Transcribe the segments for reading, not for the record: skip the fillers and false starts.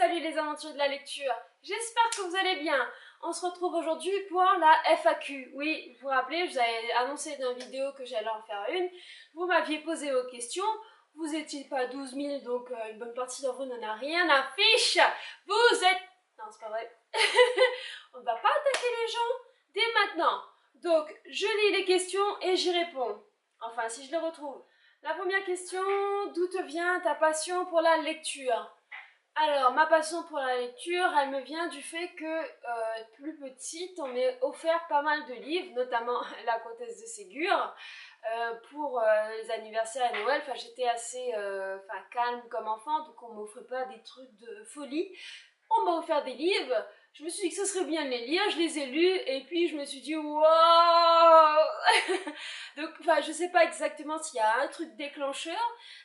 Salut les aventures de la lecture, j'espère que vous allez bien. On se retrouve aujourd'hui pour la FAQ. Oui, vous vous rappelez, je vous avais annoncé dans une vidéo que j'allais en faire une. Vous m'aviez posé vos questions, vous n'étiez pas 12 000, donc une bonne partie d'entre vous n'en a rien à fiche. Vous êtes... Non, c'est pas vrai. On ne va pas attaquer les gens dès maintenant. Donc, je lis les questions et j'y réponds. Enfin, si je les retrouve. La première question, d'où te vient ta passion pour la lecture? Alors, ma passion pour la lecture, elle me vient du fait que, plus petite, on m'ait offert pas mal de livres, notamment La Comtesse de Ségur, pour les anniversaires et Noël. Enfin, j'étais assez calme comme enfant, donc on m'offrait pas des trucs de folie. On m'a offert des livres, je me suis dit que ce serait bien de les lire, je les ai lus, et puis je me suis dit, wow. Donc, enfin, je sais pas exactement s'il y a un truc déclencheur,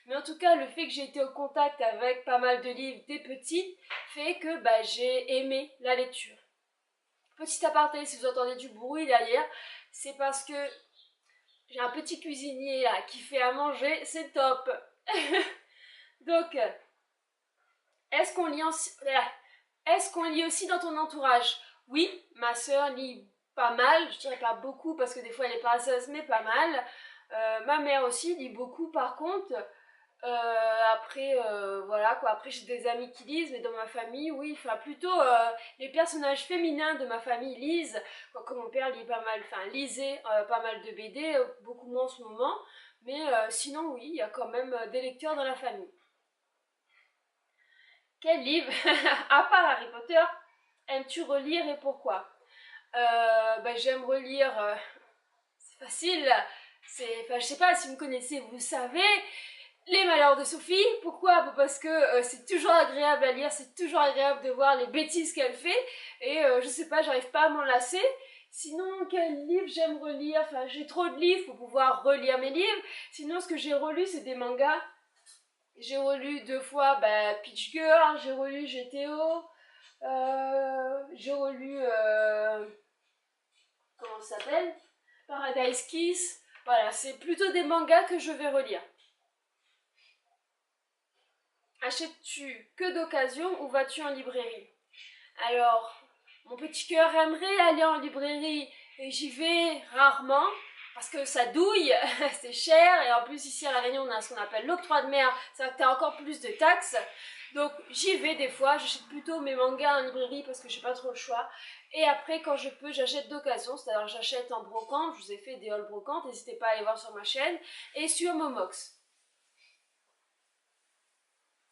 mais en tout cas, le fait que j'ai été au contact avec pas mal de livres dès petite fait que j'ai aimé la lecture. Petit aparté, si vous entendez du bruit derrière, c'est parce que j'ai un petit cuisinier là qui fait à manger, c'est top. Donc, est-ce qu'on lit aussi dans ton entourage? Oui, ma soeur lit pas mal, je dirais pas beaucoup parce que des fois elle est pas assez, mais pas mal. Ma mère aussi lit beaucoup par contre. Voilà quoi, après j'ai des amis qui lisent, mais dans ma famille, oui, enfin plutôt les personnages féminins de ma famille lisent, comme mon père lit pas mal, enfin lisait pas mal de BD, beaucoup moins en ce moment, mais sinon oui, il y a quand même des lecteurs dans la famille. Quel livre, à part Harry Potter, aimes-tu relire et pourquoi? J'aime relire, c'est facile, je sais pas, si vous me connaissez, vous savez, Les Malheurs de Sophie. Pourquoi? Parce que c'est toujours agréable à lire, c'est toujours agréable de voir les bêtises qu'elle fait, et je sais pas, j'arrive pas à m'en lasser. Sinon, quel livre j'aime relire? Enfin, j'ai trop de livres pour pouvoir relire mes livres. Sinon, ce que j'ai relu, c'est des mangas. J'ai relu 2 fois Peach Girl, j'ai relu GTO, j'ai relu, comment ça s'appelle? Paradise Kiss. Voilà, c'est plutôt des mangas que je vais relire. Achètes-tu que d'occasion ou vas-tu en librairie? Alors, mon petit cœur aimerait aller en librairie et j'y vais rarement parce que ça douille, c'est cher, et en plus ici à La Réunion on a ce qu'on appelle l'octroi de mer, ça que tu as encore plus de taxes. Donc j'y vais des fois, j'achète plutôt mes mangas en librairie parce que j'ai pas trop le choix. Et après quand je peux j'achète d'occasion, c'est-à-dire j'achète en brocante, je vous ai fait des hauls brocantes, n'hésitez pas à aller voir sur ma chaîne, et sur Momox.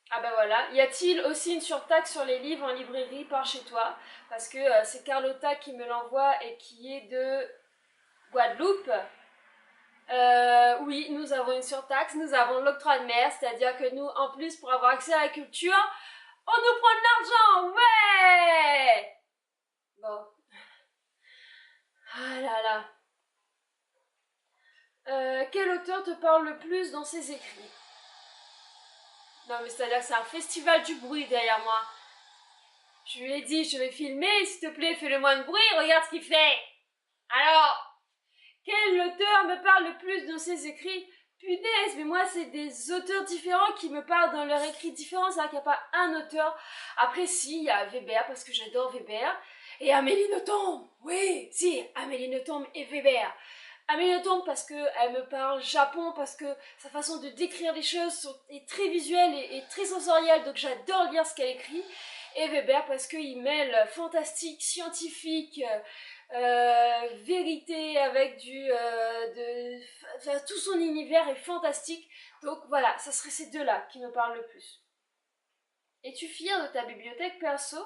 Ah ben voilà, y a-t-il aussi une surtaxe sur les livres en librairie par chez toi? Parce que c'est Carlotta qui me l'envoie et qui est de Guadeloupe. Oui, nous avons une surtaxe, nous avons l'octroi de mer, c'est-à-dire que nous, en plus, pour avoir accès à la culture, on nous prend de l'argent, ouais! Bon. Ah là là. Quel auteur te parle le plus dans ses écrits? Non mais c'est-à-dire que c'est un festival du bruit derrière moi. Je lui ai dit, je vais filmer, s'il te plaît, fais-le moins de bruit, regarde ce qu'il fait. Alors, quel auteur me parle le plus dans ses écrits? Punaise, mais moi, c'est des auteurs différents qui me parlent dans leurs écrits différents. C'est-à-dire qu'il n'y a pas un auteur. Après, si, il y a Weber, parce que j'adore Weber. Et Amélie Nothomb. Oui, si, Amélie Nothomb et Weber. Amélie Nothomb parce qu'elle me parle Japon, parce que sa façon de décrire les choses est très visuelle et très sensorielle. Donc j'adore lire ce qu'elle écrit. Et Weber parce qu'il mêle fantastique, scientifique, vérité avec tout son univers est fantastique. Donc voilà, ça serait ces deux-là qui me parlent le plus. Es-tu fière de ta bibliothèque perso?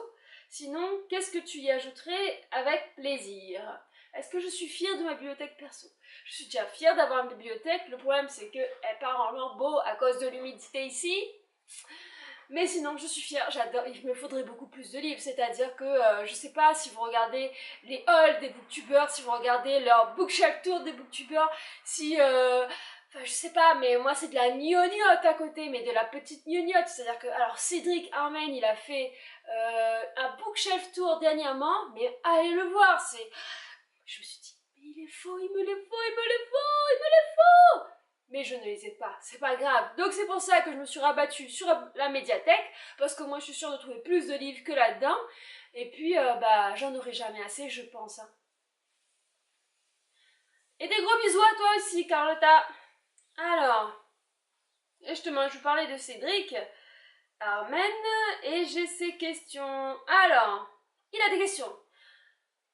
Sinon, qu'est-ce que tu y ajouterais avec plaisir? Est-ce que je suis fière de ma bibliothèque perso? Je suis déjà fière d'avoir une bibliothèque. Le problème, c'est qu'elle part en lambeaux à cause de l'humidité ici. Mais sinon, je suis fière, j'adore, il me faudrait beaucoup plus de livres, c'est-à-dire que, je sais pas, si vous regardez les hauls des booktubers, si vous regardez leur bookshelf tour des booktubers, si, je sais pas, mais moi c'est de la gnognotte à côté, mais de la petite gnognotte, c'est-à-dire que, alors Cédric Armen, il a fait un bookshelf tour dernièrement, mais allez le voir, je me suis dit, mais il est faux, il me les faut, il me les faut, il me les faut! mais je ne les ai pas, c'est pas grave. Donc c'est pour ça que je me suis rabattue sur la médiathèque, parce que moi je suis sûre de trouver plus de livres que là-dedans, et puis j'en aurai jamais assez, je pense. Hein. Et des gros bisous à toi aussi, Carlotta. Alors, justement, je vous parlais de Cédric Armen, et j'ai ses questions. Alors, il a des questions.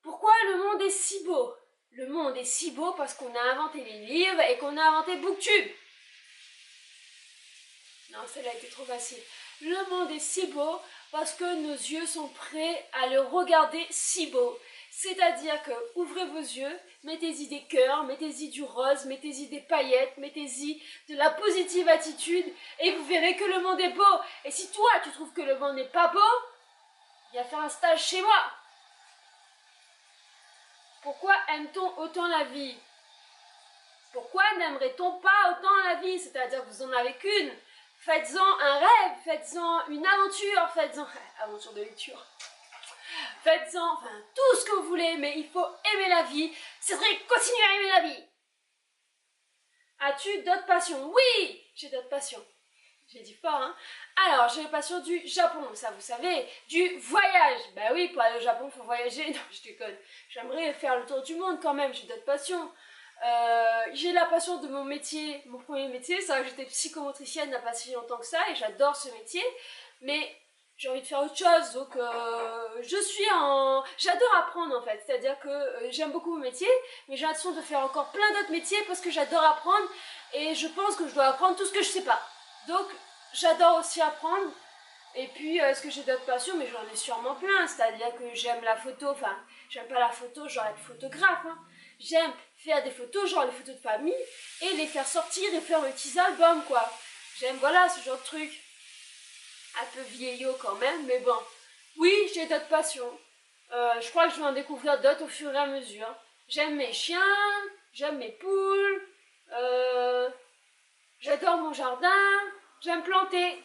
Pourquoi le monde est si beau? Le monde est si beau parce qu'on a inventé les livres et qu'on a inventé Booktube. Non, celle-là était trop facile. Le monde est si beau parce que nos yeux sont prêts à le regarder si beau. C'est-à-dire que ouvrez vos yeux, mettez-y des cœurs, mettez-y du rose, mettez-y des paillettes, mettez-y de la positive attitude et vous verrez que le monde est beau. Et si toi tu trouves que le monde n'est pas beau, viens faire un stage chez moi. Pourquoi aime-t-on autant la vie? Pourquoi n'aimerait-on pas autant la vie? C'est-à-dire que vous en avez qu'une. Faites-en un rêve, faites-en une aventure, faites-en... aventure de lecture. Faites-en, enfin, tout ce que vous voulez, mais il faut aimer la vie. Cédric, continue à aimer la vie. As-tu d'autres passions? Oui, j'ai d'autres passions. J'ai dit fort, hein. Alors, j'ai la passion du Japon, ça vous savez, du voyage. Bah oui, pour aller au Japon, il faut voyager. Non, je déconne. J'aimerais faire le tour du monde quand même, j'ai d'autres passions. J'ai la passion de mon métier, mon premier métier, c'est vrai que j'étais psychomotricienne il n'y a pas si longtemps que ça et j'adore ce métier, mais j'ai envie de faire autre chose, donc j'adore apprendre en fait, c'est-à-dire que j'aime beaucoup mon métier, mais j'ai l'impression de faire encore plein d'autres métiers parce que j'adore apprendre et je pense que je dois apprendre tout ce que je sais pas. Donc j'adore aussi apprendre. Et puis, est-ce que j'ai d'autres passions? Mais j'en ai sûrement plein, c'est-à-dire que j'aime la photo, enfin, j'aime pas la photo, genre être photographe, hein. J'aime faire des photos, genre les photos de famille, et les faire sortir et faire mes petits albums, quoi. J'aime, voilà, ce genre de truc. Un peu vieillot quand même, mais bon. Oui, j'ai d'autres passions. Je crois que je vais en découvrir d'autres au fur et à mesure. J'aime mes chiens, j'aime mes poules, j'adore mon jardin, j'aime planter.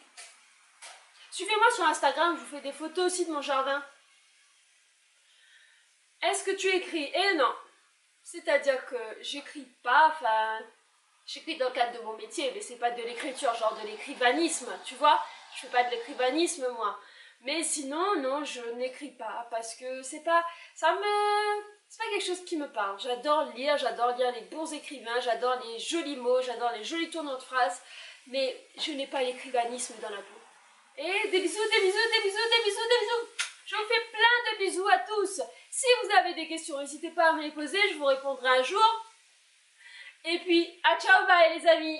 Suivez-moi sur Instagram, je vous fais des photos aussi de mon jardin. Est-ce que tu écris? Eh non. C'est-à-dire que j'écris pas, enfin, j'écris dans le cadre de mon métier, mais c'est pas de l'écriture, genre de l'écrivanisme, tu vois. Je fais pas de l'écrivanisme, moi. Mais sinon, non, je n'écris pas, parce que c'est pas quelque chose qui me parle. J'adore lire les bons écrivains, j'adore les jolis mots, j'adore les jolis tournants de phrases, mais je n'ai pas l'écrivanisme dans la peau. Et des bisous, des bisous, des bisous, des bisous, des bisous. Je vous fais plein de bisous à tous. Si vous avez des questions, n'hésitez pas à me les poser, je vous répondrai un jour. Et puis, à ciao, bye les amis.